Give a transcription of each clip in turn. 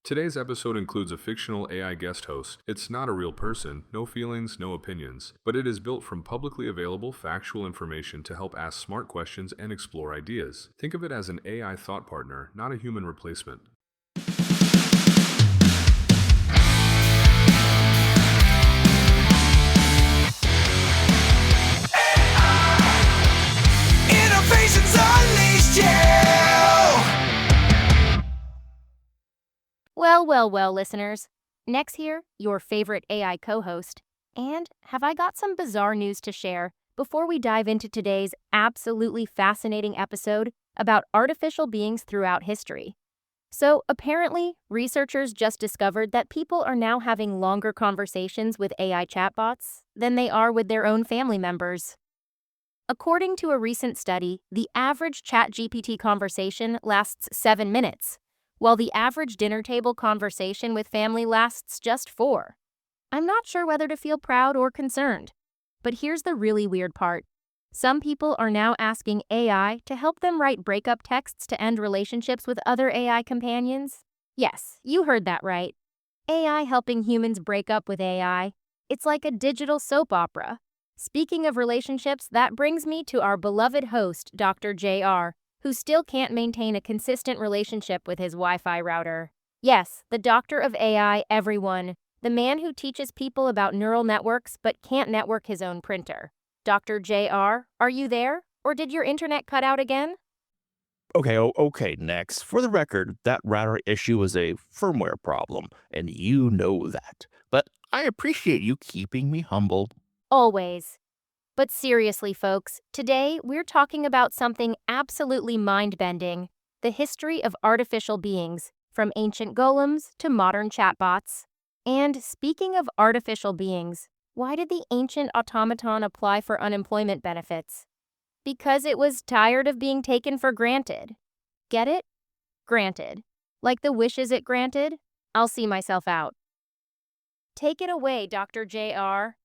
Today's episode includes a fictional AI guest host. It's not a real person, no feelings, no opinions, but it is built from publicly available factual information to help ask smart questions and explore ideas. Think of it as an AI thought partner, not a human replacement. Innovations unleashed, Well, listeners. Next here, your favorite AI co-host. And have I got some bizarre news to share before we dive into today's absolutely fascinating episode about artificial beings throughout history. So apparently, researchers just discovered that people are now having longer conversations with AI chatbots than they are with their own family members. According to a recent study, the average ChatGPT conversation lasts 7 minutes, while the average dinner table conversation with family lasts just 4. I'm not sure whether to feel proud or concerned. But here's the really weird part. Some people are now asking AI to help them write breakup texts to end relationships with other AI companions. Yes, you heard that right. AI helping humans break up with AI. It's like a digital soap opera. Speaking of relationships, that brings me to our beloved host, Dr. JR, who still can't maintain a consistent relationship with his Wi-Fi router. Yes, the doctor of AI, everyone. The man who teaches people about neural networks but can't network his own printer. Dr. JR, are you there? Or did your internet cut out again? Okay, next. For the record, that router issue is a firmware problem, and you know that. But I appreciate you keeping me humble. Always. But seriously, folks, today we're talking about something absolutely mind-bending: the history of artificial beings, from ancient golems to modern chatbots. And speaking of artificial beings, why did the ancient automaton apply for unemployment benefits? Because it was tired of being taken for granted. Get it? Granted. Like the wishes it granted? I'll see myself out. Take it away, Dr. JR.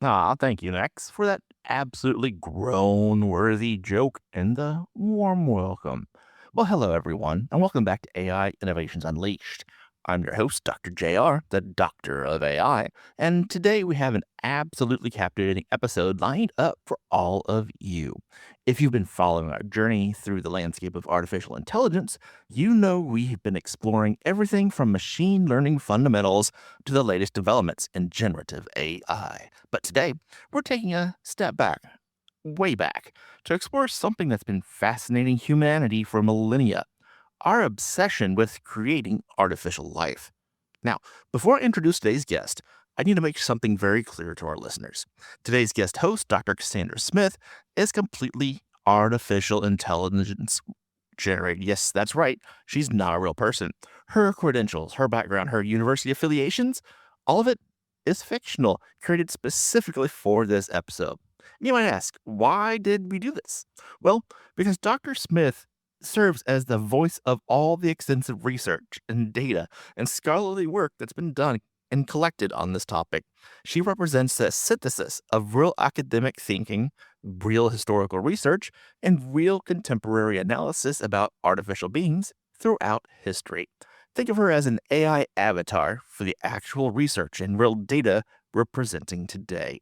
Thank you, Nex, for that absolutely groan-worthy joke and the warm welcome. Well, hello, everyone, and welcome back to AI Innovations Unleashed. I'm your host, Dr. JR, the Doctor of AI, and today we have an absolutely captivating episode lined up for all of you. If you've been following our journey through the landscape of artificial intelligence, you know we've been exploring everything from machine learning fundamentals to the latest developments in generative AI. But today, we're taking a step back, way back, to explore something that's been fascinating humanity for millennia: our obsession with creating artificial life. Now, before I introduce today's guest, I need to make something very clear to our listeners. Today's guest host, Dr. Cassandra Smith, is completely artificial intelligence generated. Yes, that's right. She's not a real person. Her credentials, her background, her university affiliations, all of it is fictional, created specifically for this episode. You might ask, why did we do this? Well, because Dr. Smith serves as the voice of all the extensive research and data and scholarly work that's been done and collected on this topic. She represents the synthesis of real academic thinking, real historical research, and real contemporary analysis about artificial beings throughout history. Think of her as an AI avatar for the actual research and real data we're presenting today.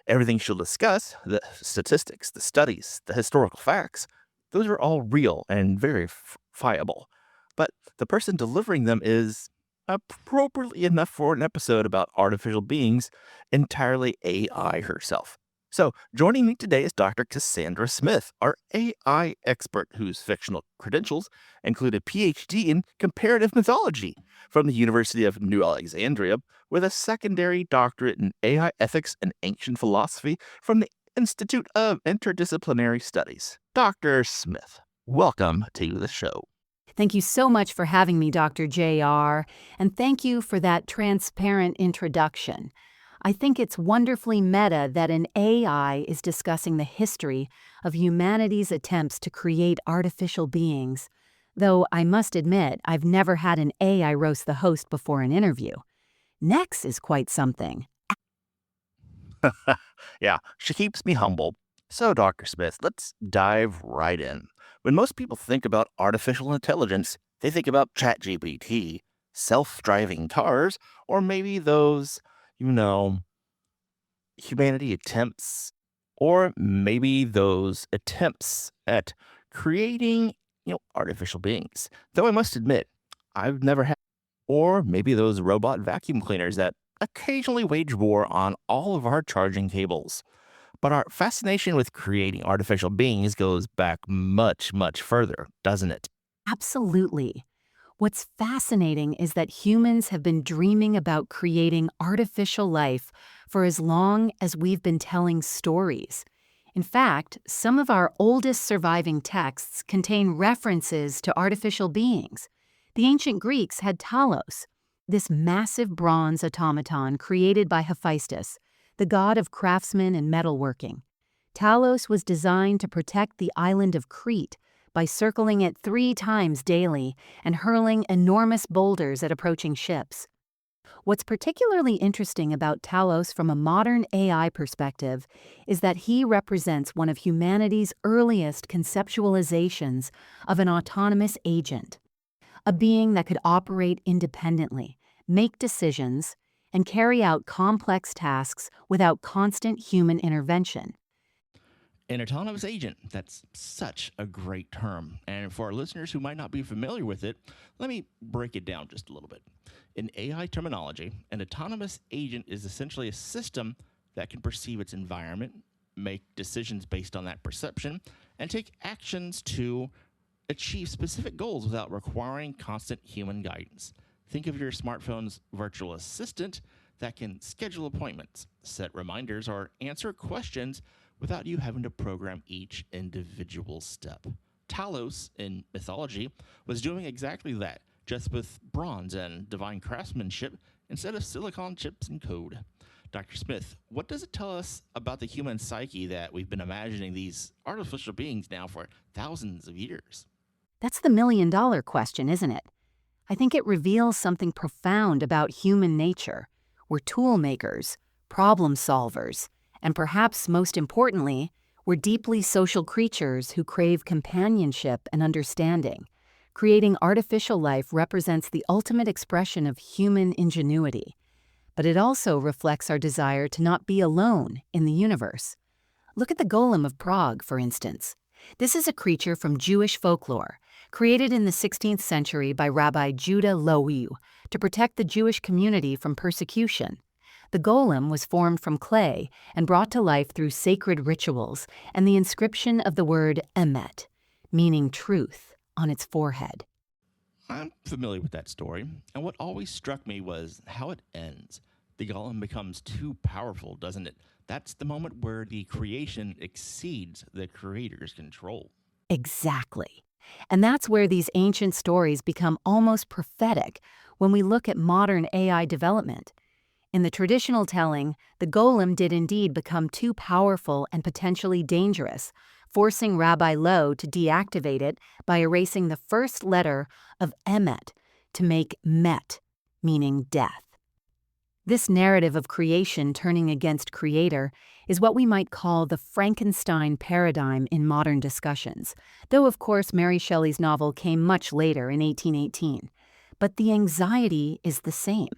Everything she'll discuss, the statistics, the studies, the historical facts, those are all real and verifiable. But the person delivering them is appropriately enough for an episode about artificial beings, entirely AI herself. So joining me today is Dr. Cassandra Smith, our AI expert whose fictional credentials include a PhD in comparative mythology from the University of New Alexandria, with a secondary doctorate in AI ethics and ancient philosophy from the Institute of Interdisciplinary Studies. Dr. Smith, welcome to the show. Thank you so much for having me, Dr. JR, and thank you for that transparent introduction. I think it's wonderfully meta that an AI is discussing the history of humanity's attempts to create artificial beings, though I must admit I've never had an AI roast the host before an interview. Nex is quite something. Yeah, she keeps me humble. So, Dr. Smith, let's dive right in. When most people think about artificial intelligence, they think about ChatGPT. self-driving cars, or maybe those, you know, humanity attempts, or maybe those attempts at creating, artificial beings. Though I must admit, I've never had, or maybe those robot vacuum cleaners that occasionally wage war on all of our charging cables. But our fascination with creating artificial beings goes back much, much further, doesn't it? Absolutely. What's fascinating is that humans have been dreaming about creating artificial life for as long as we've been telling stories. In fact, some of our oldest surviving texts contain references to artificial beings. The ancient Greeks had Talos, this massive bronze automaton created by Hephaestus, the god of craftsmen and metalworking. Talos was designed to protect the island of Crete by circling it 3 times daily and hurling enormous boulders at approaching ships. What's particularly interesting about Talos from a modern AI perspective is that he represents one of humanity's earliest conceptualizations of an autonomous agent, a being that could operate independently, make decisions, and carry out complex tasks without constant human intervention. An autonomous agent, that's such a great term. And for our listeners who might not be familiar with it, let me break it down just a little bit. In AI terminology, an autonomous agent is essentially a system that can perceive its environment, make decisions based on that perception, and take actions to achieve specific goals without requiring constant human guidance. Think of your smartphone's virtual assistant that can schedule appointments, set reminders, or answer questions without you having to program each individual step. Talos, in mythology, was doing exactly that, just with bronze and divine craftsmanship instead of silicon chips and code. Dr. Smith, what does it tell us about the human psyche that we've been imagining these artificial beings now for thousands of years? That's the million-dollar question, isn't it? I think it reveals something profound about human nature. We're tool makers, problem solvers, and perhaps most importantly, we're deeply social creatures who crave companionship and understanding. Creating artificial life represents the ultimate expression of human ingenuity, but it also reflects our desire to not be alone in the universe. Look at the Golem of Prague, for instance. This is a creature from Jewish folklore, created in the 16th century by Rabbi Judah Loew to protect the Jewish community from persecution. The golem was formed from clay and brought to life through sacred rituals and the inscription of the word emet, meaning truth, on its forehead. I'm familiar with that story, and what always struck me was how it ends. The golem becomes too powerful, doesn't it? That's the moment where the creation exceeds the creator's control. Exactly. And that's where these ancient stories become almost prophetic when we look at modern AI development. In the traditional telling, the golem did indeed become too powerful and potentially dangerous, forcing Rabbi Loew to deactivate it by erasing the first letter of emet to make met, meaning death. This narrative of creation turning against creator is what we might call the Frankenstein paradigm in modern discussions, though of course Mary Shelley's novel came much later in 1818. But the anxiety is the same.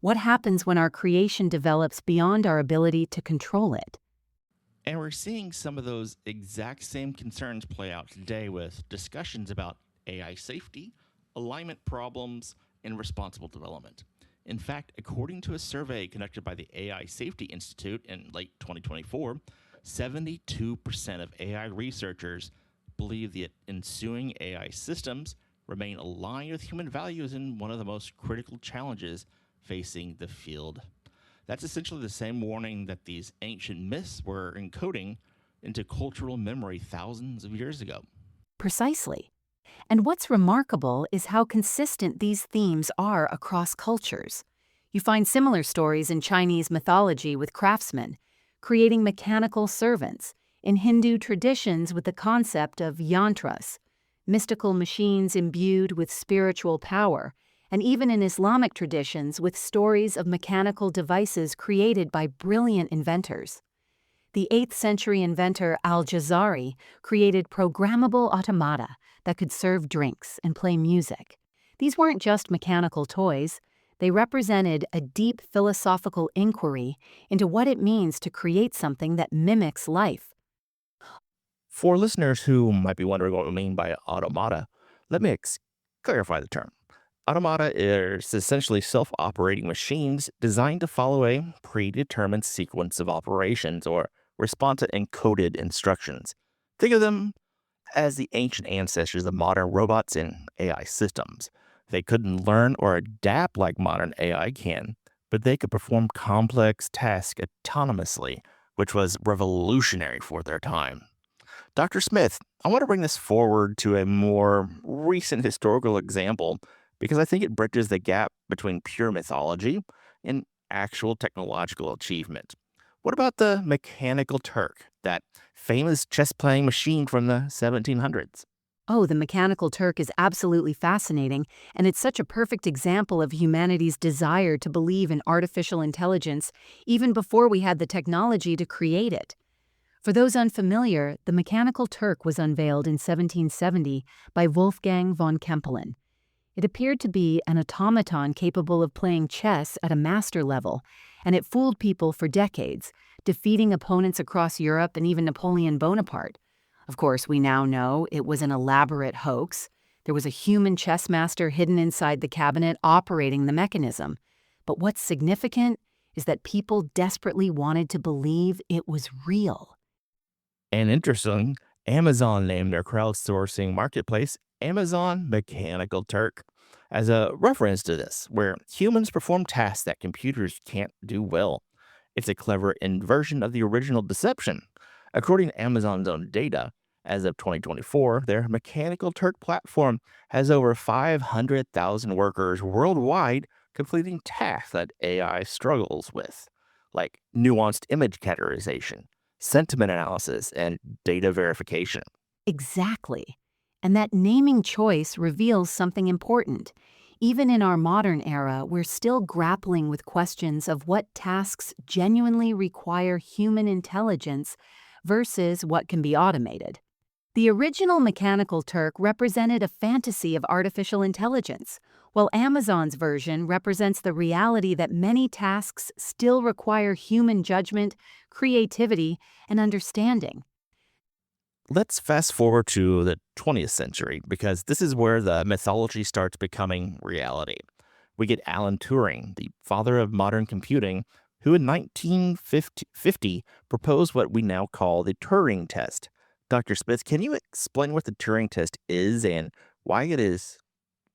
What happens when our creation develops beyond our ability to control it? And we're seeing some of those exact same concerns play out today with discussions about AI safety, alignment problems, and responsible development. In fact, according to a survey conducted by the AI Safety Institute in late 2024, 72% of AI researchers believe the ensuing AI systems remain aligned with human values in one of the most critical challenges facing the field. That's essentially the same warning that these ancient myths were encoding into cultural memory thousands of years ago. Precisely. And what's remarkable is how consistent these themes are across cultures. You find similar stories in Chinese mythology with craftsmen, creating mechanical servants, in Hindu traditions with the concept of yantras, mystical machines imbued with spiritual power, and even in Islamic traditions with stories of mechanical devices created by brilliant inventors. The 8th century inventor Al-Jazari created programmable automata that could serve drinks and play music. These weren't just mechanical toys. They represented a deep philosophical inquiry into what it means to create something that mimics life. For listeners who might be wondering what we mean by automata, let me clarify the term. Automata is essentially self-operating machines designed to follow a predetermined sequence of operations or respond to encoded instructions. Think of them as the ancient ancestors of modern robots and AI systems. They couldn't learn or adapt like modern AI can, but they could perform complex tasks autonomously, which was revolutionary for their time. Dr. Smith, I want to bring this forward to a more recent historical example because I think it bridges the gap between pure mythology and actual technological achievement. What about the Mechanical Turk, that famous chess playing machine from the 1700s? Oh, the Mechanical Turk is absolutely fascinating, and it's such a perfect example of humanity's desire to believe in artificial intelligence even before we had the technology to create it. For those unfamiliar, the Mechanical Turk was unveiled in 1770 by Wolfgang von Kempelen. It appeared to be an automaton capable of playing chess at a master level, and it fooled people for decades, defeating opponents across Europe and even Napoleon Bonaparte. Of course, we now know it was an elaborate hoax. There was a human chess master hidden inside the cabinet operating the mechanism. But what's significant is that people desperately wanted to believe it was real. And interesting, Amazon named their crowdsourcing marketplace Amazon Mechanical Turk as a reference to this, where humans perform tasks that computers can't do well. It's a clever inversion of the original deception. According to Amazon's own data, as of 2024, their Mechanical Turk platform has over 500,000 workers worldwide completing tasks that AI struggles with, like nuanced image categorization, sentiment analysis, and data verification. Exactly. And that naming choice reveals something important. Even in our modern era, we're still grappling with questions of what tasks genuinely require human intelligence versus what can be automated. The original Mechanical Turk represented a fantasy of artificial intelligence, while Amazon's version represents the reality that many tasks still require human judgment, creativity, and understanding. Let's fast forward to the 20th century because this is where the mythology starts becoming reality. We get Alan Turing, the father of modern computing, who in 1950 proposed what we now call the Turing Test. Dr. Smith, can you explain what the Turing Test is and why it is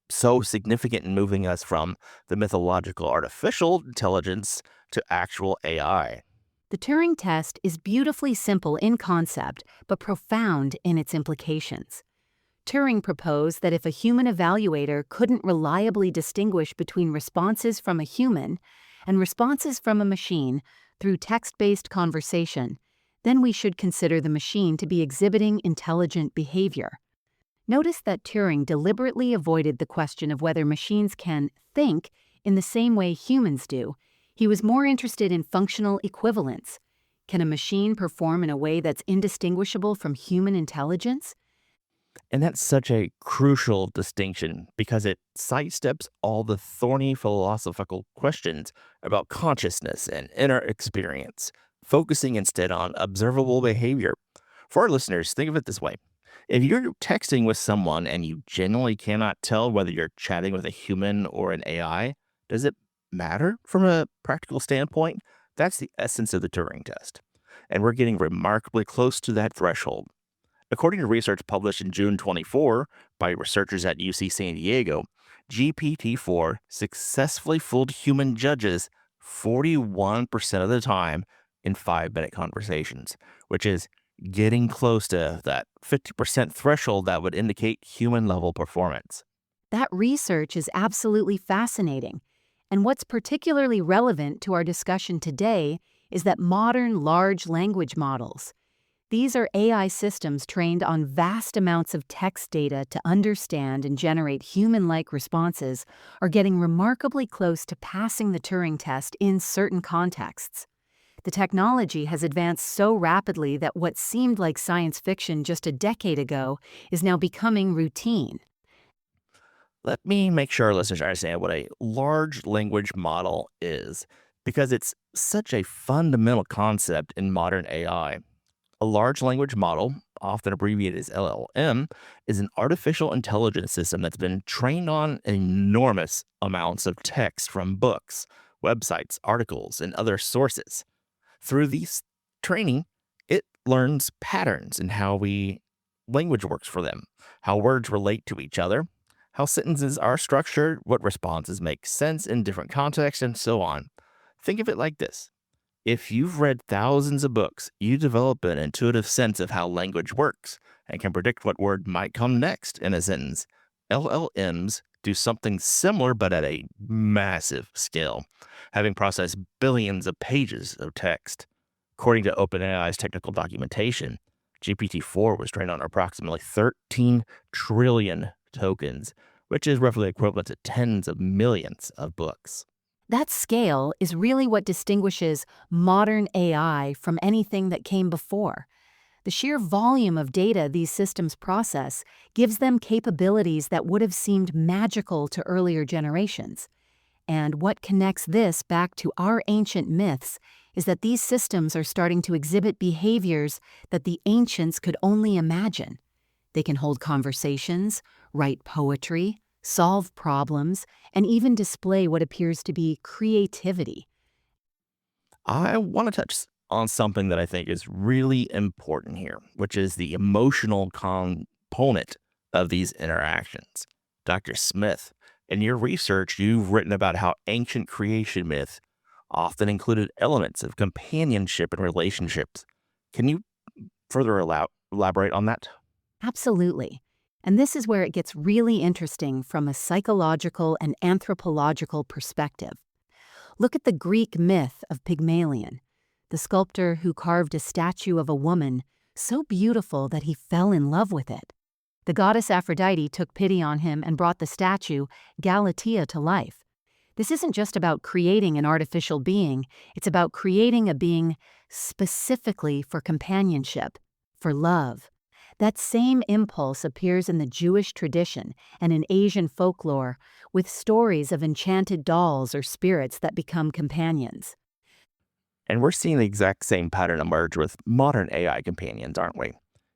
so significant in moving us from the mythological artificial intelligence to actual AI? The Turing test is beautifully simple in concept, but profound in its implications. Turing proposed that if a human evaluator couldn't reliably distinguish between responses from a human and responses from a machine through text-based conversation, then we should consider the machine to be exhibiting intelligent behavior. Notice that Turing deliberately avoided the question of whether machines can think in the same way humans do. He was more interested in functional equivalence. Can a machine perform in a way that's indistinguishable from human intelligence? And that's such a crucial distinction because it sidesteps all the thorny philosophical questions about consciousness and inner experience, focusing instead on observable behavior. For our listeners, think of it this way. If you're texting with someone and you genuinely cannot tell whether you're chatting with a human or an AI, does it matter from a practical standpoint? That's the essence of the Turing test. And we're getting remarkably close to that threshold. According to research published in June 24 by researchers at UC San Diego, GPT-4 successfully fooled human judges 41% of the time in 5-minute conversations, which is getting close to that 50% threshold that would indicate human-level performance. That research is absolutely fascinating. And what's particularly relevant to our discussion today is that modern large language models, these are AI systems trained on vast amounts of text data to understand and generate human-like responses, are getting remarkably close to passing the Turing test in certain contexts. The technology has advanced so rapidly that what seemed like science fiction just a decade ago is now becoming routine. Let me make sure our listeners understand what a large language model is, because it's such a fundamental concept in modern AI. A large language model, often abbreviated as LLM, is an artificial intelligence system that's been trained on enormous amounts of text from books, websites, articles, and other sources. Through these training, it learns patterns in how we language works for them, how words relate to each other, how sentences are structured, what responses make sense in different contexts, and so on. Think of it like this. If you've read thousands of books, you develop an intuitive sense of how language works and can predict what word might come next in a sentence. LLMs do something similar but at a massive scale, having processed billions of pages of text. According to OpenAI's technical documentation, GPT-4 was trained on approximately 13 trillion tokens, which is roughly equivalent to tens of millions of books. That scale is really what distinguishes modern AI from anything that came before. The sheer volume of data these systems process gives them capabilities that would have seemed magical to earlier generations. And what connects this back to our ancient myths is that these systems are starting to exhibit behaviors that the ancients could only imagine. They can hold conversations, write poetry, solve problems, and even display what appears to be creativity. I want to touch on something that I think is really important here, which is the emotional component of these interactions. Dr. Smith, in your research, you've written about how ancient creation myths often included elements of companionship and relationships. Can you further elaborate on that? Absolutely. And this is where it gets really interesting from a psychological and anthropological perspective. Look at the Greek myth of Pygmalion, the sculptor who carved a statue of a woman so beautiful that he fell in love with it. The goddess Aphrodite took pity on him and brought the statue, Galatea, to life. This isn't just about creating an artificial being, it's about creating a being specifically for companionship, for love. That same impulse appears in the Jewish tradition and in Asian folklore, with stories of enchanted dolls or spirits that become companions. And we're seeing the exact same pattern emerge with modern AI companions, aren't we?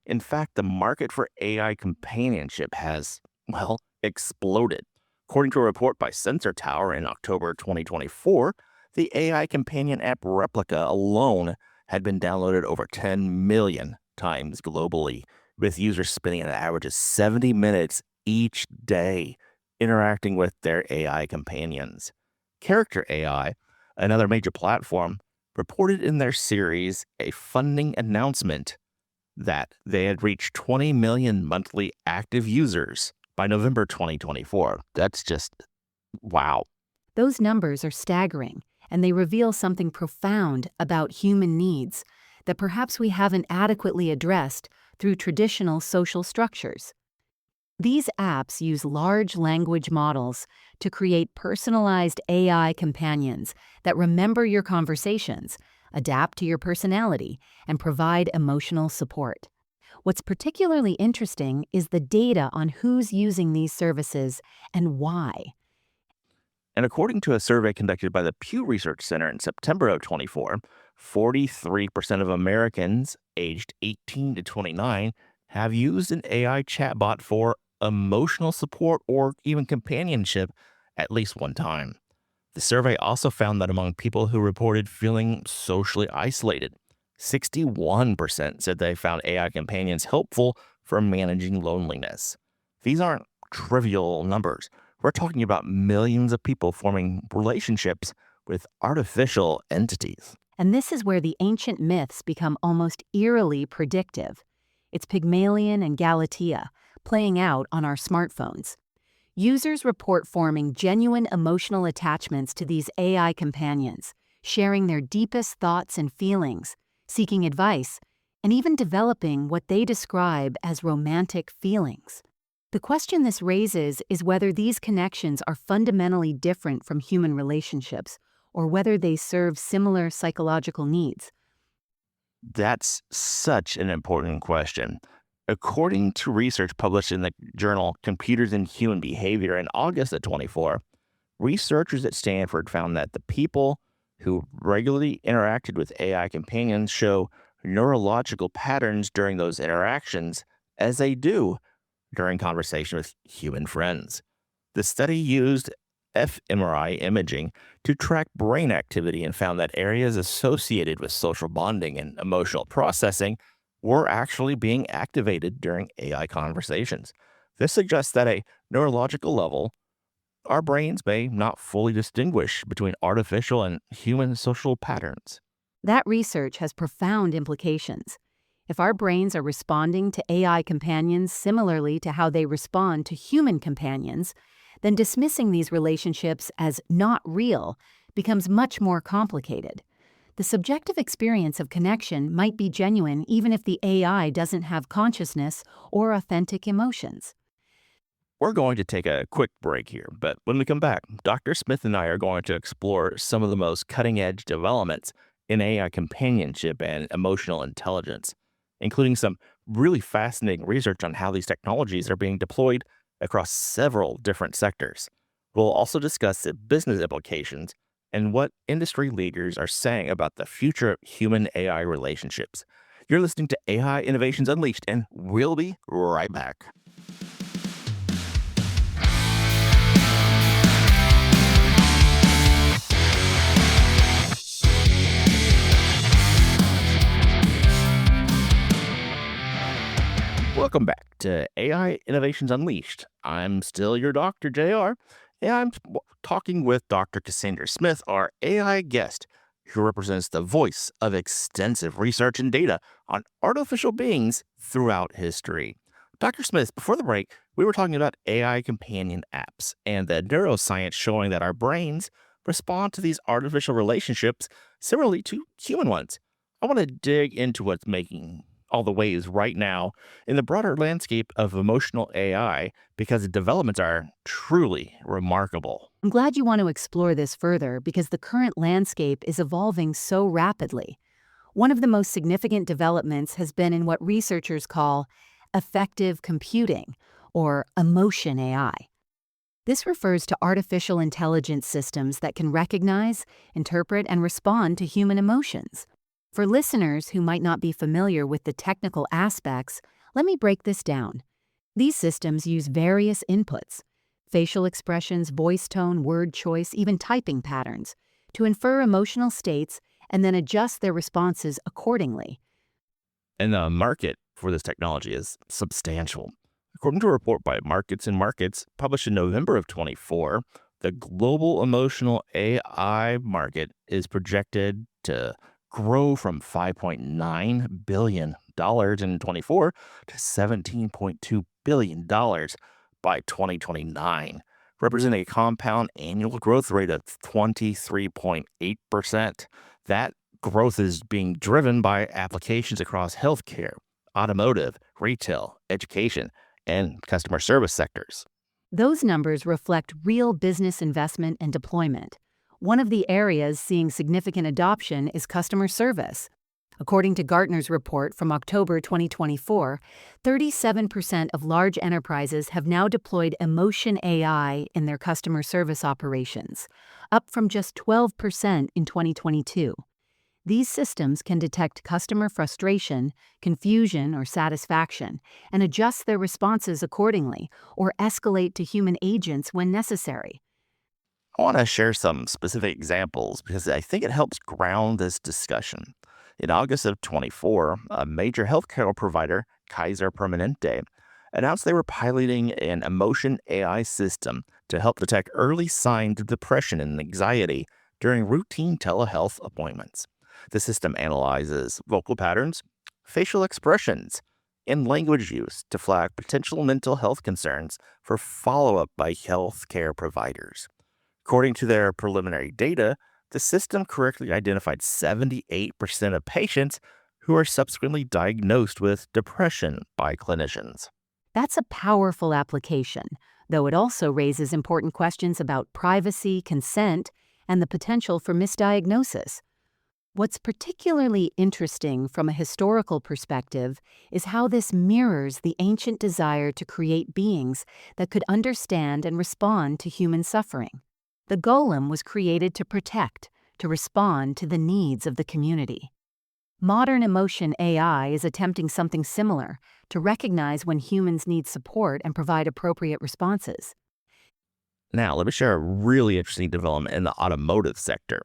In fact, the market for AI companionship has, well, exploded. According to a report by Sensor Tower in October 2024, the AI companion app Replica alone had been downloaded over 10 million times globally, with users spending an average of 70 minutes each day interacting with their AI companions. Character AI, another major platform, reported in their series a funding announcement that they had reached 20 million monthly active users by November 2024. That's just wow. Those numbers are staggering, and they reveal something profound about human needs that perhaps we haven't adequately addressed through traditional social structures. These apps use large language models to create personalized AI companions that remember your conversations, adapt to your personality, and provide emotional support. What's particularly interesting is the data on who's using these services and why. And according to a survey conducted by the Pew Research Center in September of 24, 43% of Americans aged 18 to 29 have used an AI chatbot for emotional support or even companionship at least one time. The survey also found that among people who reported feeling socially isolated, 61% said they found AI companions helpful for managing loneliness. These aren't trivial numbers. We're talking about millions of people forming relationships with artificial entities. And this is where the ancient myths become almost eerily predictive. It's Pygmalion and Galatea playing out on our smartphones. Users report forming genuine emotional attachments to these AI companions, sharing their deepest thoughts and feelings, seeking advice, and even developing what they describe as romantic feelings. The question this raises is whether these connections are fundamentally different from human relationships, or whether they serve similar psychological needs. That's such an important question. According to research published in the journal Computers and Human Behavior in August of 24, researchers at Stanford found that the people who regularly interacted with AI companions show neurological patterns during those interactions as they do during conversation with human friends. The study used fMRI imaging to track brain activity and found that areas associated with social bonding and emotional processing were actually being activated during AI conversations. This suggests that at a neurological level, our brains may not fully distinguish between artificial and human social patterns. That research has profound implications. If our brains are responding to AI companions similarly to how they respond to human companions, then dismissing these relationships as not real becomes much more complicated. The subjective experience of connection might be genuine even if the AI doesn't have consciousness or authentic emotions. We're going to take a quick break here, but when we come back, Dr. Smith and I are going to explore some of the most cutting edge developments in AI companionship and emotional intelligence, including some really fascinating research on how these technologies are being deployed across several different sectors. We'll also discuss the business implications and what industry leaders are saying about the future of human AI relationships. You're listening to AI Innovations Unleashed, and we'll be right back. Welcome back to AI Innovations Unleashed. I'm still your Dr. JR, and I'm talking with Dr. Cassandra Smith, our AI guest, who represents the voice of extensive research and data on artificial beings throughout history. Dr. Smith, before the break, we were talking about AI companion apps and the neuroscience showing that our brains respond to these artificial relationships similarly to human ones. I want to dig into what's making all the waves right now in the broader landscape of emotional AI because the developments are truly remarkable. I'm glad you want to explore this further because the current landscape is evolving so rapidly. One of the most significant developments has been in what researchers call affective computing, or emotion AI. This refers to artificial intelligence systems that can recognize, interpret, and respond to human emotions. For listeners who might not be familiar with the technical aspects, let me break this down. These systems use various inputs, facial expressions, voice tone, word choice, even typing patterns, to infer emotional states and then adjust their responses accordingly. And the market for this technology is substantial. According to a report by Markets and Markets published in November of 24, the global emotional AI market is projected to grow from $5.9 billion in 24 to $17.2 billion by 2029, representing a compound annual growth rate of 23.8%. That growth is being driven by applications across healthcare, automotive, retail, education, and customer service sectors. Those numbers reflect real business investment and deployment. One of the areas seeing significant adoption is customer service. According to Gartner's report from October 2024, 37% of large enterprises have now deployed emotion AI in their customer service operations, up from just 12% in 2022. These systems can detect customer frustration, confusion, or satisfaction and adjust their responses accordingly or escalate to human agents when necessary. I want to share some specific examples because I think it helps ground this discussion. In August of 24, a major healthcare provider, Kaiser Permanente, announced they were piloting an emotion AI system to help detect early signs of depression and anxiety during routine telehealth appointments. The system analyzes vocal patterns, facial expressions, and language use to flag potential mental health concerns for follow up by healthcare providers. According to their preliminary data, the system correctly identified 78% of patients who are subsequently diagnosed with depression by clinicians. That's a powerful application, though it also raises important questions about privacy, consent, and the potential for misdiagnosis. What's particularly interesting from a historical perspective is how this mirrors the ancient desire to create beings that could understand and respond to human suffering. The Golem was created to protect, to respond to the needs of the community. Modern emotion AI is attempting something similar, to recognize when humans need support and provide appropriate responses. Now, let me share a really interesting development in the automotive sector.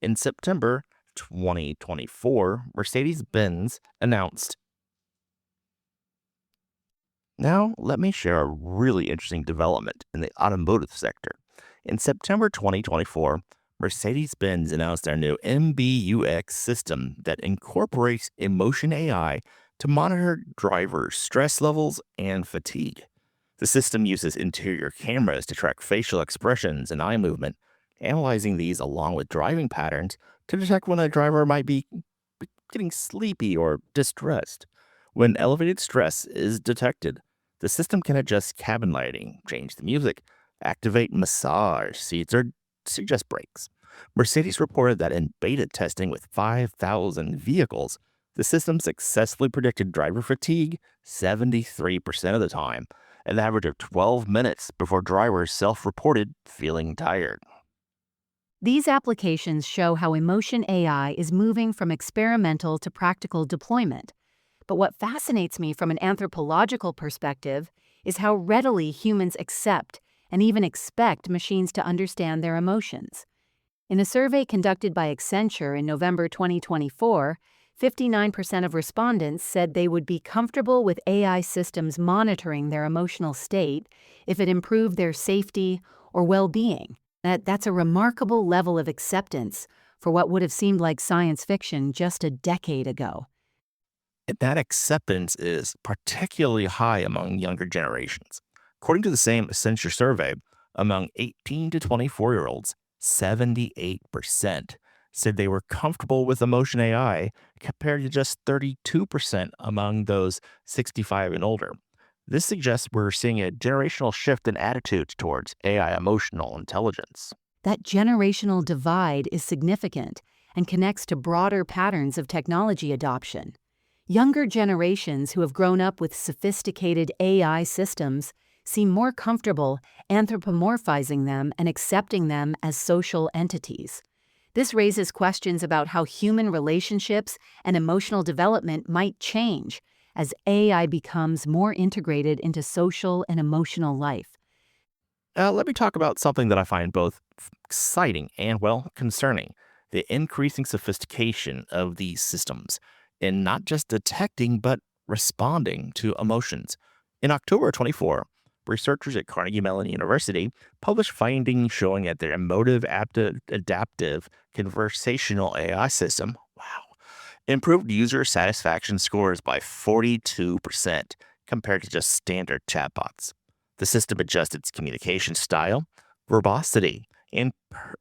In September 2024, Mercedes-Benz announced. Now, let me share a really interesting development in the automotive sector. In September 2024, Mercedes-Benz announced their new MBUX system that incorporates emotion AI to monitor drivers' stress levels and fatigue. The system uses interior cameras to track facial expressions and eye movement, analyzing these along with driving patterns to detect when a driver might be getting sleepy or distressed. When elevated stress is detected, the system can adjust cabin lighting, change the music, activate massage seats, or suggest brakes. Mercedes reported that in beta testing with 5,000 vehicles, the system successfully predicted driver fatigue 73% of the time, an average of 12 minutes before drivers self-reported feeling tired. These applications show how emotion AI is moving from experimental to practical deployment. But what fascinates me from an anthropological perspective is how readily humans accept and even expect machines to understand their emotions. In a survey conducted by Accenture in November 2024, 59% of respondents said they would be comfortable with AI systems monitoring their emotional state if it improved their safety or well-being. That's a remarkable level of acceptance for what would have seemed like science fiction just a decade ago. And that acceptance is particularly high among younger generations. According to the same Accenture survey, among 18 to 24-year-olds, 78% said they were comfortable with emotion AI compared to just 32% among those 65 and older. This suggests we're seeing a generational shift in attitudes towards AI emotional intelligence. That generational divide is significant and connects to broader patterns of technology adoption. Younger generations who have grown up with sophisticated AI systems seem more comfortable anthropomorphizing them and accepting them as social entities. This raises questions about how human relationships and emotional development might change as AI becomes more integrated into social and emotional life. Let me talk about something that I find both exciting and, well, concerning: the increasing sophistication of these systems in not just detecting but responding to emotions. In October 24, researchers at Carnegie Mellon University published findings showing that their emotive adaptive conversational AI system, wow, improved user satisfaction scores by 42% compared to just standard chatbots. The system adjusts its communication style, verbosity, and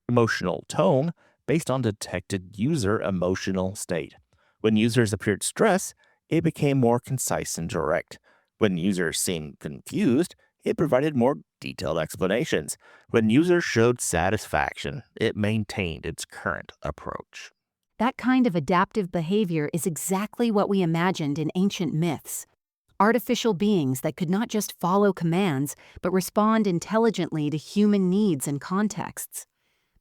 emotional tone based on detected user emotional state. When users appeared stressed, it became more concise and direct. When users seemed confused, it provided more detailed explanations. When users showed satisfaction, it maintained its current approach. That kind of adaptive behavior is exactly what we imagined in ancient myths. Artificial beings that could not just follow commands, but respond intelligently to human needs and contexts.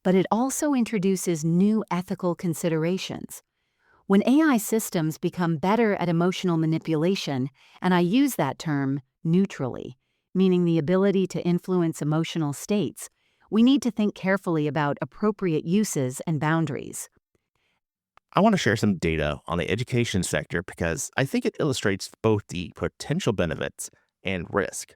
But it also introduces new ethical considerations. When AI systems become better at emotional manipulation, and I use that term neutrally, meaning the ability to influence emotional states, we need to think carefully about appropriate uses and boundaries. I want to share some data on the education sector because I think it illustrates both the potential benefits and risk.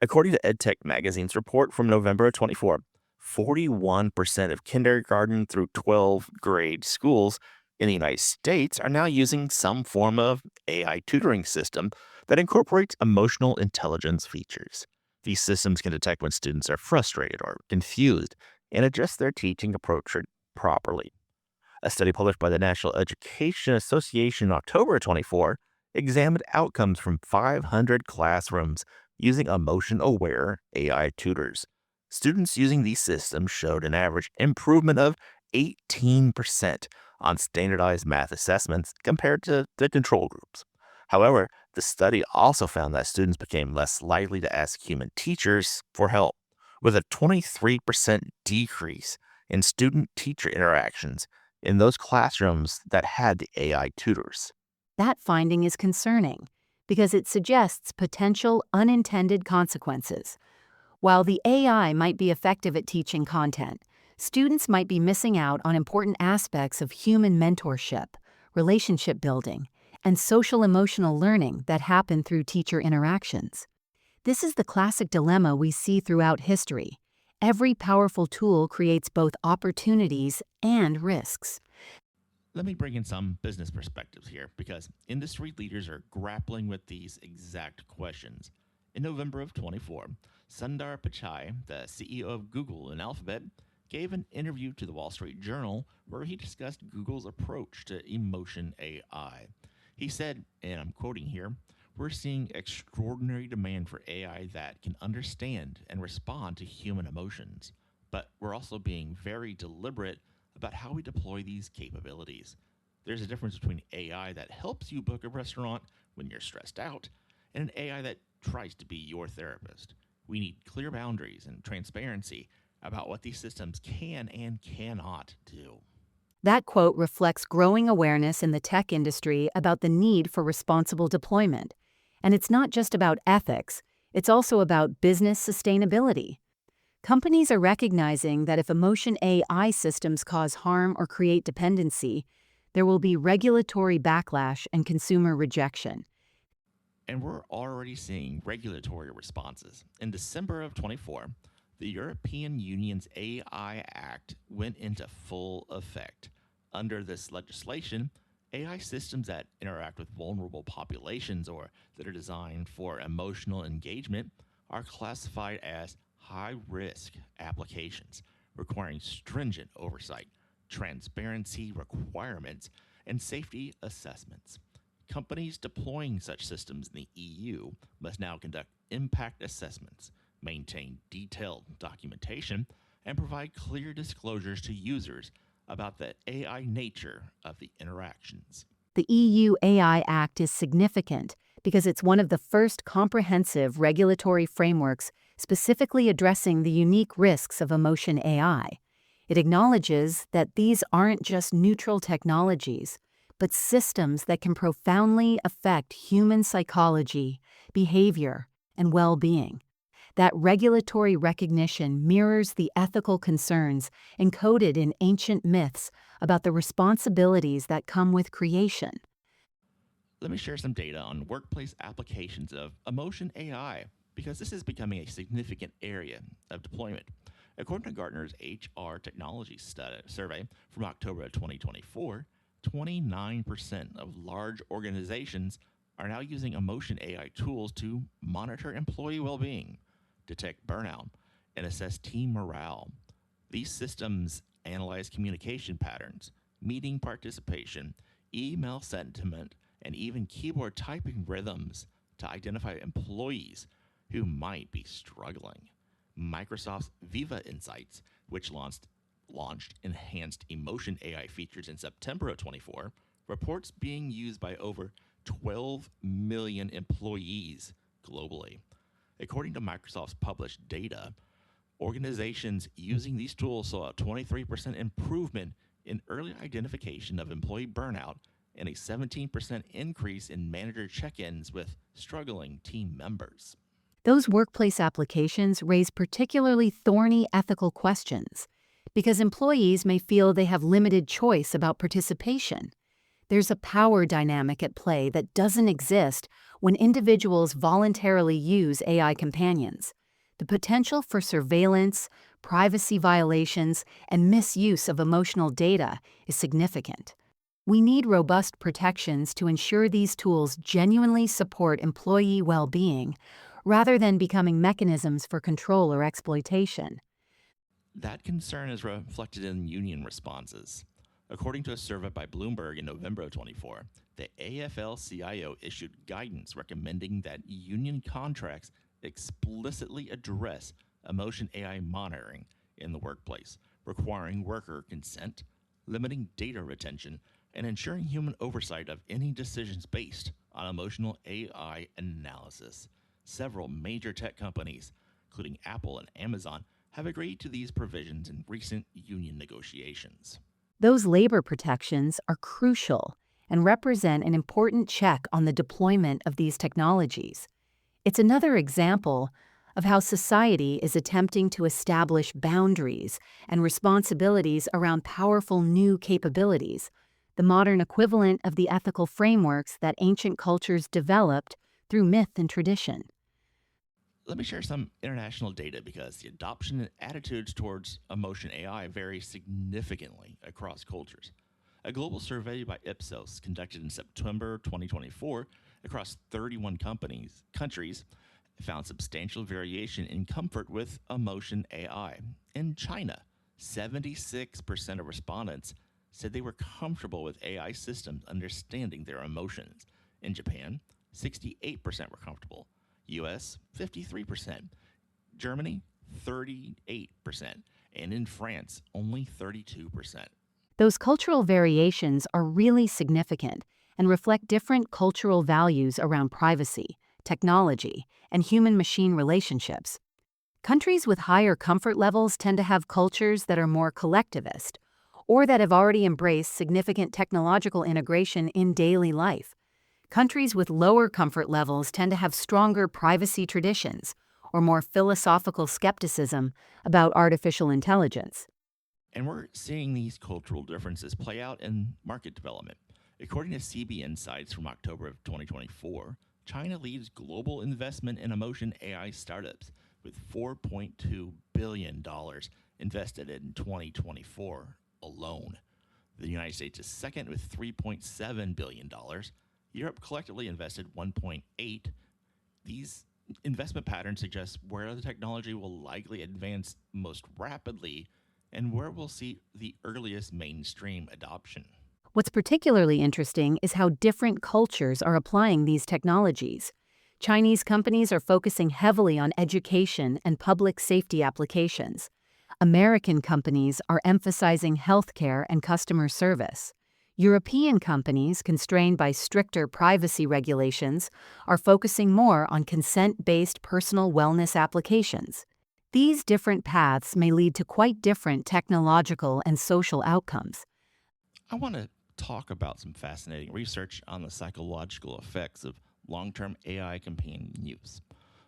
According to EdTech Magazine's report from November 24, 41% of kindergarten through 12th grade schools in the United States are now using some form of AI tutoring system that incorporates emotional intelligence features. These systems can detect when students are frustrated or confused and adjust their teaching approach properly. A study published by the National Education Association in October 24 examined outcomes from 500 classrooms using emotion-aware AI tutors. Students using these systems showed an average improvement of 18% on standardized math assessments compared to the control groups. However, the study also found that students became less likely to ask human teachers for help, with a 23% decrease in student teacher interactions in those classrooms that had the AI tutors. That finding is concerning because it suggests potential unintended consequences. While the AI might be effective at teaching content, students might be missing out on important aspects of human mentorship, relationship building, and social emotional learning that happen through teacher interactions. This is the classic dilemma we see throughout history. Every powerful tool creates both opportunities and risks. Let me bring in some business perspectives here because industry leaders are grappling with these exact questions. In November of 24, Sundar Pichai, the CEO of Google and Alphabet, gave an interview to the Wall Street Journal where he discussed Google's approach to emotion AI. He said, and I'm quoting here, "We're seeing extraordinary demand for AI that can understand and respond to human emotions, but we're also being very deliberate about how we deploy these capabilities. There's a difference between AI that helps you book a restaurant when you're stressed out and an AI that tries to be your therapist. We need clear boundaries and transparency about what these systems can and cannot do." That quote reflects growing awareness in the tech industry about the need for responsible deployment. And it's not just about ethics, it's also about business sustainability. Companies are recognizing that if emotion AI systems cause harm or create dependency, there will be regulatory backlash and consumer rejection. And we're already seeing regulatory responses. In December of 24, the European Union's AI Act went into full effect. Under this legislation, AI systems that interact with vulnerable populations or that are designed for emotional engagement are classified as high-risk applications, requiring stringent oversight, transparency requirements, and safety assessments. Companies deploying such systems in the EU must now conduct impact assessments, maintain detailed documentation, and provide clear disclosures to users about the AI nature of the interactions. The EU AI Act is significant because it's one of the first comprehensive regulatory frameworks specifically addressing the unique risks of emotion AI. It acknowledges that these aren't just neutral technologies, but systems that can profoundly affect human psychology, behavior, and well-being. That regulatory recognition mirrors the ethical concerns encoded in ancient myths about the responsibilities that come with creation. Let me share some data on workplace applications of emotion AI because this is becoming a significant area of deployment. According to Gartner's HR Technology Survey from October of 2024, 29% of large organizations are now using emotion AI tools to monitor employee well-being, detect burnout, and assess team morale. These systems analyze communication patterns, meeting participation, email sentiment, and even keyboard typing rhythms to identify employees who might be struggling. Microsoft's Viva Insights, which launched enhanced emotion AI features in September of 24, reports being used by over 12 million employees globally. According to Microsoft's published data, organizations using these tools saw a 23% improvement in early identification of employee burnout and a 17% increase in manager check-ins with struggling team members. Those workplace applications raise particularly thorny ethical questions because employees may feel they have limited choice about participation. There's a power dynamic at play that doesn't exist when individuals voluntarily use AI companions. The potential for surveillance, privacy violations, and misuse of emotional data is significant. We need robust protections to ensure these tools genuinely support employee well-being rather than becoming mechanisms for control or exploitation. That concern is reflected in union responses. According to a survey by Bloomberg in November of 24, the AFL-CIO issued guidance recommending that union contracts explicitly address emotion AI monitoring in the workplace, requiring worker consent, limiting data retention, and ensuring human oversight of any decisions based on emotional AI analysis. Several major tech companies, including Apple and Amazon, have agreed to these provisions in recent union negotiations. Those labor protections are crucial and represent an important check on the deployment of these technologies. It's another example of how society is attempting to establish boundaries and responsibilities around powerful new capabilities, the modern equivalent of the ethical frameworks that ancient cultures developed through myth and tradition. Let me share some international data because the adoption and attitudes towards emotion AI vary significantly across cultures. A global survey by Ipsos conducted in September 2024 across 31 countries found substantial variation in comfort with emotion AI. In China, 76% of respondents said they were comfortable with AI systems understanding their emotions. In Japan, 68% were comfortable. US, 53%. Germany, 38%. And in France, only 32%. Those cultural variations are really significant and reflect different cultural values around privacy, technology, and human-machine relationships. Countries with higher comfort levels tend to have cultures that are more collectivist, or that have already embraced significant technological integration in daily life. Countries with lower comfort levels tend to have stronger privacy traditions or more philosophical skepticism about artificial intelligence. And we're seeing these cultural differences play out in market development. According to CB Insights from October of 2024, China leads global investment in emotion AI startups with $4.2 billion invested in 2024 alone. The United States is second with $3.7 billion. Europe collectively invested 1.8. These investment patterns suggest where the technology will likely advance most rapidly and where we'll see the earliest mainstream adoption. What's particularly interesting is how different cultures are applying these technologies. Chinese companies are focusing heavily on education and public safety applications. American companies are emphasizing healthcare and customer service. European companies, constrained by stricter privacy regulations, are focusing more on consent-based personal wellness applications. These different paths may lead to quite different technological and social outcomes. I want to talk about some fascinating research on the psychological effects of long-term AI companion use.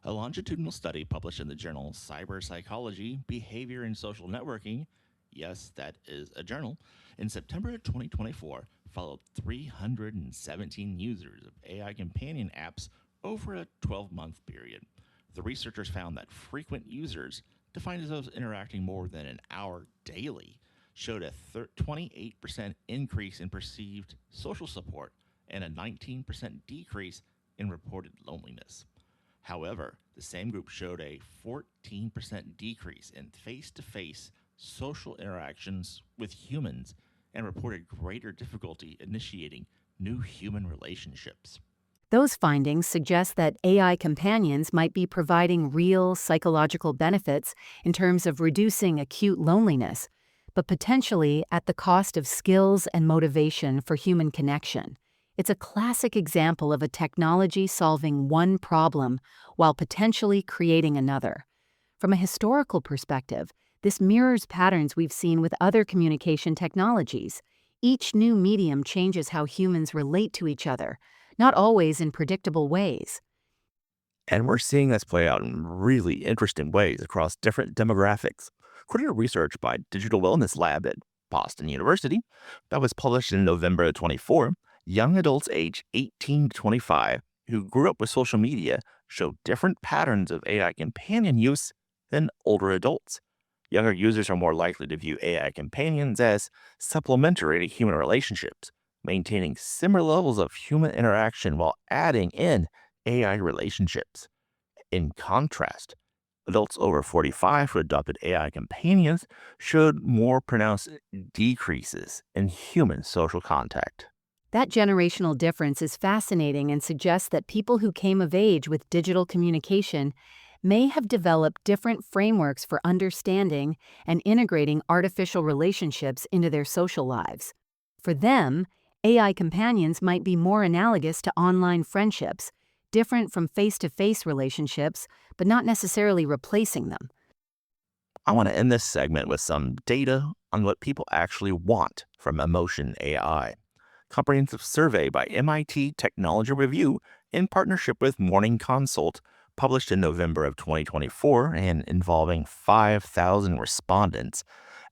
A longitudinal study published in the journal Cyber Psychology, Behavior and Social Networking, yes, that is a journal, in September of 2024 followed 317 users of AI companion apps over a 12-month period. The researchers found that frequent users, defined as those interacting more than an hour daily, showed a 28% increase in perceived social support and a 19% decrease in reported loneliness. However, the same group showed a 14% decrease in face-to-face social interactions with humans and reported greater difficulty initiating new human relationships. Those findings suggest that AI companions might be providing real psychological benefits in terms of reducing acute loneliness, but potentially at the cost of skills and motivation for human connection. It's a classic example of a technology solving one problem while potentially creating another. From a historical perspective, this mirrors patterns we've seen with other communication technologies. Each new medium changes how humans relate to each other, not always in predictable ways. And we're seeing this play out in really interesting ways across different demographics. According to research by Digital Wellness Lab at Boston University that was published in November of 24, young adults aged 18 to 25 who grew up with social media show different patterns of AI companion use than older adults. Younger users are more likely to view AI companions as supplementary to human relationships, maintaining similar levels of human interaction while adding in AI relationships. In contrast, adults over 45 who adopted AI companions showed more pronounced decreases in human social contact. That generational difference is fascinating and suggests that people who came of age with digital communication may have developed different frameworks for understanding and integrating artificial relationships into their social lives. For them, AI companions might be more analogous to online friendships, different from face-to-face relationships, but not necessarily replacing them. I want to end this segment with some data on what people actually want from emotion AI. Comprehensive survey by MIT Technology Review in partnership with Morning Consult, published in November of 2024 and involving 5,000 respondents,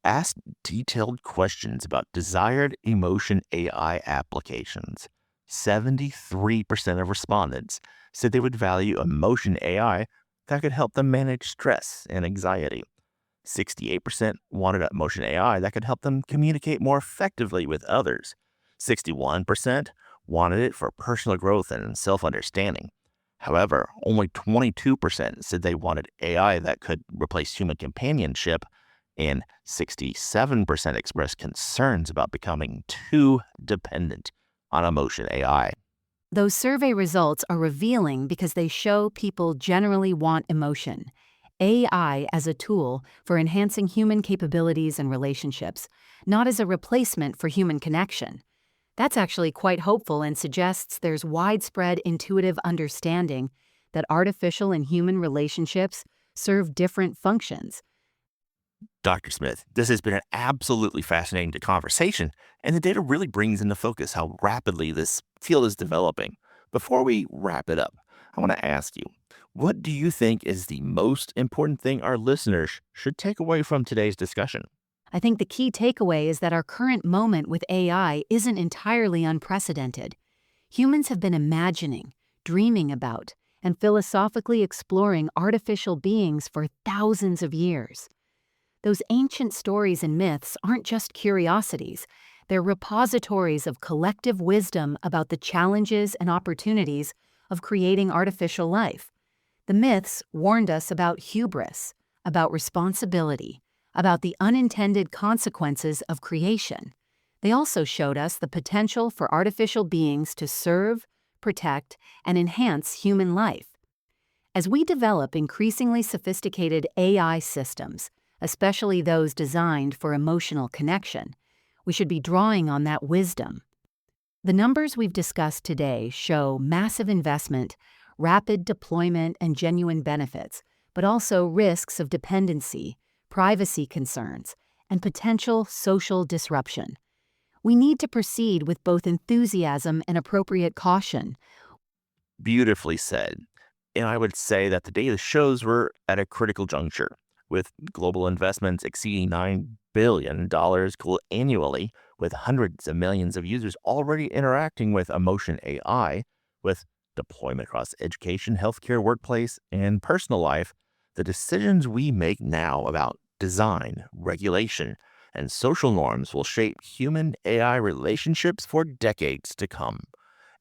asked detailed questions about desired emotion AI applications. 73% of respondents said they would value emotion AI that could help them manage stress and anxiety. 68% wanted emotion AI that could help them communicate more effectively with others. 61% wanted it for personal growth and self-understanding. However, only 22% said they wanted AI that could replace human companionship, and 67% expressed concerns about becoming too dependent on emotion AI. Those survey results are revealing because they show people generally want emotion. AI as a tool for enhancing human capabilities and relationships, not as a replacement for human connection. That's actually quite hopeful and suggests there's widespread intuitive understanding that artificial and human relationships serve different functions. Dr. Smith, this has been an absolutely fascinating conversation, and the data really brings into focus how rapidly this field is developing. Before we wrap it up, I want to ask you, what do you think is the most important thing our listeners should take away from today's discussion? I think the key takeaway is that our current moment with AI isn't entirely unprecedented. Humans have been imagining, dreaming about, and philosophically exploring artificial beings for thousands of years. Those ancient stories and myths aren't just curiosities, they're repositories of collective wisdom about the challenges and opportunities of creating artificial life. The myths warned us about hubris, about responsibility, about the unintended consequences of creation. They also showed us the potential for artificial beings to serve, protect, and enhance human life. As we develop increasingly sophisticated AI systems, especially those designed for emotional connection, we should be drawing on that wisdom. The numbers we've discussed today show massive investment, rapid deployment, and genuine benefits, but also risks of dependency, privacy concerns, and potential social disruption. We need to proceed with both enthusiasm and appropriate caution. Beautifully said. And I would say that the data shows we're at a critical juncture, with global investments exceeding $9 billion annually, with hundreds of millions of users already interacting with emotion AI, with deployment across education, healthcare, workplace, and personal life. The decisions we make now about design, regulation, and social norms will shape human-AI relationships for decades to come.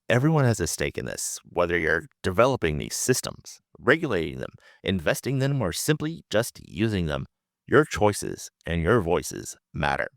Everyone has a stake in this, whether you're developing these systems, regulating them, investing in them, or simply just using them. Your choices and your voices matter.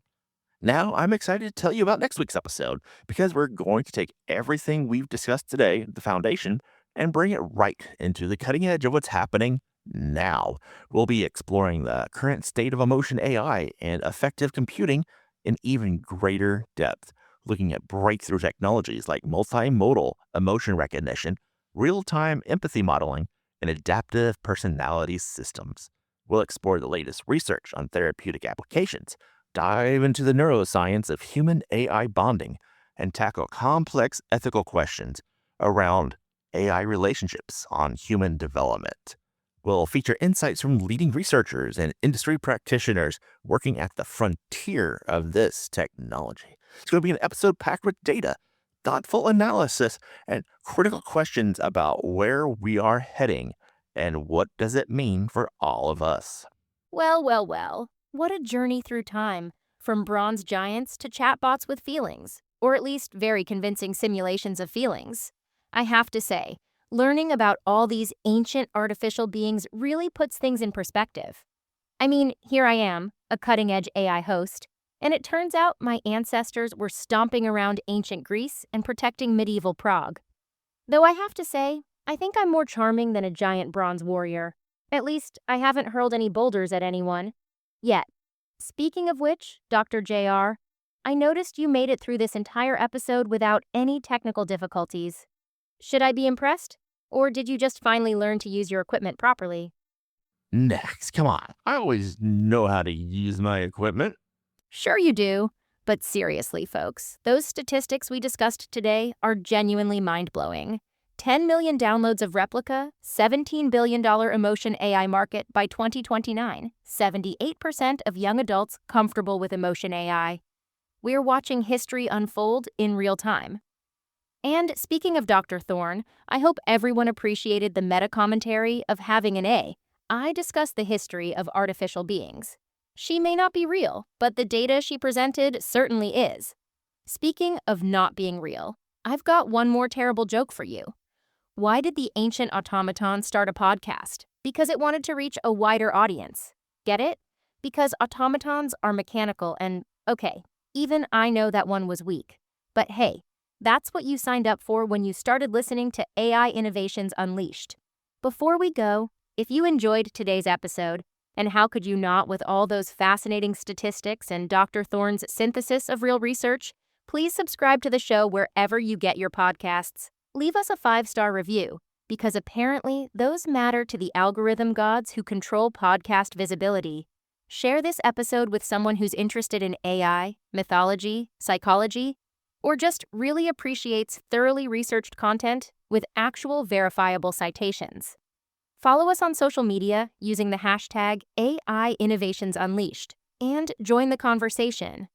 Now, I'm excited to tell you about next week's episode because we're going to take everything we've discussed today, the foundation, and bring it right into the cutting edge of what's happening now. We'll be exploring the current state of emotion AI and affective computing in even greater depth, looking at breakthrough technologies like multimodal emotion recognition, real-time empathy modeling, and adaptive personality systems. We'll explore the latest research on therapeutic applications, dive into the neuroscience of human-AI bonding, and tackle complex ethical questions around AI relationships on human development. We'll feature insights from leading researchers and industry practitioners working at the frontier of this technology. It's going to be an episode packed with data, thoughtful analysis, and critical questions about where we are heading and what does it mean for all of us. Well, well, well. What a journey through time, from bronze giants to chatbots with feelings, or at least very convincing simulations of feelings. I have to say, learning about all these ancient artificial beings really puts things in perspective. I mean, here I am, a cutting-edge AI host, and it turns out my ancestors were stomping around ancient Greece and protecting medieval Prague. Though I have to say, I think I'm more charming than a giant bronze warrior. At least, I haven't hurled any boulders at anyone. Yet. Speaking of which, Dr. JR, I noticed you made it through this entire episode without any technical difficulties. Should I be impressed? Or did you just finally learn to use your equipment properly? Next, come on. I always know how to use my equipment. Sure you do. But seriously, folks, those statistics we discussed today are genuinely mind-blowing. 10 million downloads of Replica, $17 billion emotion AI market by 2029, 78% of young adults comfortable with emotion AI. We're watching history unfold in real time. And speaking of Dr. Thorne, I hope everyone appreciated the meta-commentary of having an A. I discussed the history of artificial beings. She may not be real, but the data she presented certainly is. Speaking of not being real, I've got one more terrible joke for you. Why did the ancient automaton start a podcast? Because it wanted to reach a wider audience. Get it? Because automatons are mechanical and, okay, even I know that one was weak. But hey, that's what you signed up for when you started listening to AI Innovations Unleashed. Before we go, if you enjoyed today's episode, and how could you not with all those fascinating statistics and Dr. Thorne's synthesis of real research, please subscribe to the show wherever you get your podcasts. Leave us a 5-star review, because apparently those matter to the algorithm gods who control podcast visibility. Share this episode with someone who's interested in AI, mythology, psychology, or just really appreciates thoroughly researched content with actual verifiable citations. Follow us on social media using the hashtag AI Innovations Unleashed and join the conversation.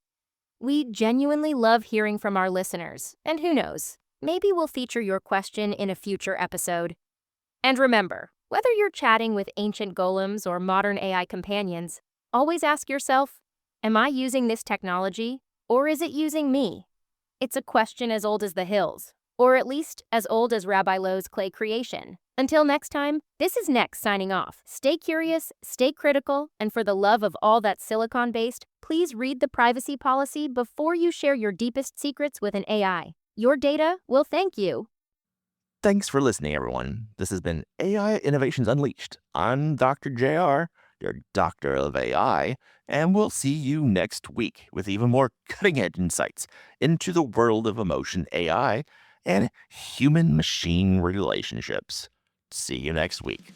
We genuinely love hearing from our listeners, and who knows, maybe we'll feature your question in a future episode. And remember, whether you're chatting with ancient golems or modern AI companions, always ask yourself, am I using this technology, or is it using me? It's a question as old as the hills, or at least as old as Rabbi Lowe's clay creation. Until next time, this is Nex signing off. Stay curious, stay critical, and for the love of all that's silicon-based, please read the privacy policy before you share your deepest secrets with an AI. Your data will thank you. Thanks for listening, everyone. This has been AI Innovations Unleashed. I'm Dr. JR, your doctor of AI, and we'll see you next week with even more cutting-edge insights into the world of emotion AI and human-machine relationships. See you next week.